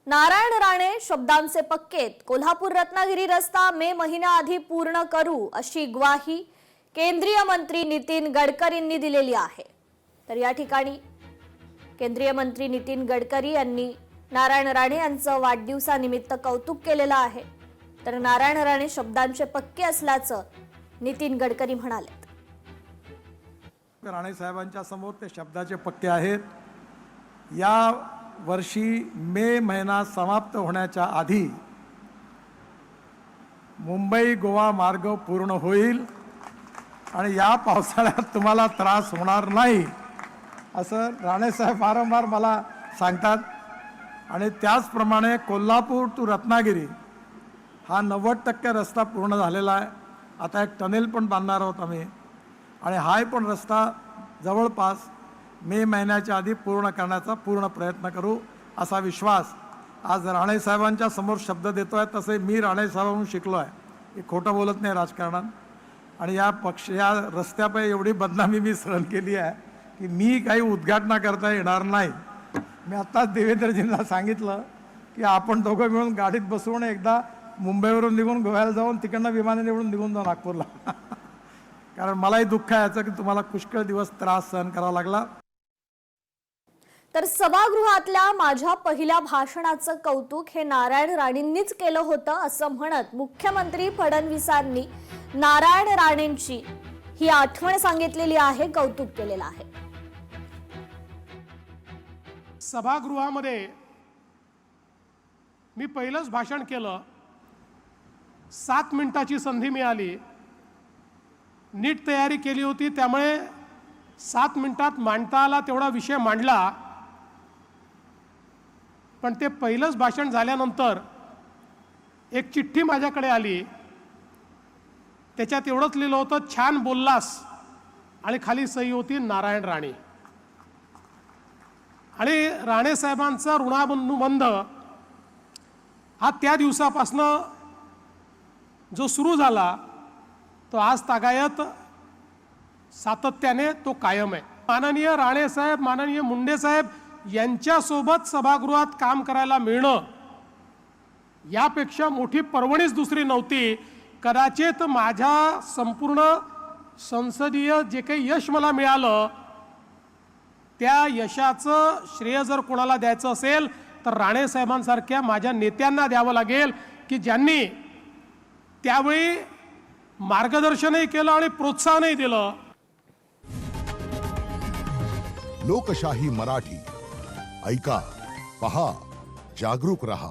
नारायण राणे शब्दांचे पक्केत, कोल्हापूर रत्नागिरी रस्ता मे महिन्याआधी पूर्ण करू अशी ग्वाही केंद्रीय मंत्री नितीन गडकरींनी दिलेली आहे। तर या ठिकाणी केंद्रीय मंत्री नितीन गडकरी यांनी नारायण राणे यांचं वाढदिवसानिमित्त कौतुक केलेलं आहे। तर नारायण राणे शब्दांचे पक्के असल्याचं नितीन गडकरी म्हणाले। राणे साहेबांच्या समोर ते शब्दाचे पक्के आहेत। या वर्षी मे महिना समाप्त होण्याच्या आधी मुंबई गोवा मार्ग पूर्ण होईल आणि या पावसाळ्यात तुम्हाला त्रास होणार नाही असं राणे साहेब वारंवार मला सांगतात। आणि त्याचप्रमाणे कोल्हापूर टू रत्नागिरी हा 90% रस्ता पूर्ण झालेला आहे। आता एक टनेल पण बांधणार आहोत आम्ही आणि हाय पण रस्ता जवळपास मे महिन्याच्या आधी पूर्ण करण्याचा पूर्ण प्रयत्न करू असा विश्वास आज राणे साहेबांच्या समोर शब्द देतोय। तसे मी राणे साहेबांकडून शिकलो आहे की खोटं बोलत नाही राजकारणात। आणि या रस्त्यापायी एवढी बदनामी मी सहन केली आहे की मी काही उद्घाटना करता येणार नाही। मी आत्ताच देवेंद्रजींना सांगितलं की आपण दोघं मिळून गाडीत बसवून एकदा मुंबईवरून निघून गोव्याला जाऊन तिकडनं विमानाने निवडून निघून जाऊ नागपूरला कारण मलाही दुःख आहे याचं की तुम्हाला पुष्कळ दिवस त्रास सहन करावा लागला। तर सभागृहातल्या माझ्या पहिल्या भाषणाचं कौतुक हे नारायण राणेंनीच केलं होतं असं म्हणत मुख्यमंत्री फडणवीसांनी नारायण राणेंची ही आठवण सांगितलेली आहे, कौतुक केलेलं आहे। सभागृहामध्ये मी पहिलंच भाषण केलं, 7 मिनिटाची संधी मिळाली, नीट तयारी केली होती, त्यामुळे 7 मिनिटात मांडता आला तेवढा विषय मांडला। पण ते पहिलंच भाषण झाल्यानंतर एक चिठ्ठी माझ्याकडे आली, त्याच्यात एवढंच लिहिलं होतं, छान बोललास, आणि खाली सही होती नारायण राणे। आणि राणे साहेबांचा ऋणानुबंध हा त्या दिवसापासनं जो सुरू झाला तो आज तागायत सातत्याने तो कायम आहे। माननीय राणे साहेब, माननीय मुंडे साहेब यांच्यासोबत सभागृहात काम करायला मिळणं यापेक्षा मोठी पर्वणीच दुसरी नव्हती। कदाचित माझ्या संपूर्ण संसदीय जे काही यश मला मिळालं त्या यशाचं श्रेय जर कोणाला द्यायचं असेल तर राणे साहेबांसारख्या माझ्या नेत्यांना द्यावं लागेल की ज्यांनी त्यावेळी मार्गदर्शनही केलं आणि प्रोत्साहनही दिलं। लोकशाही मराठी ऐका, पहा, जागरूक रहा।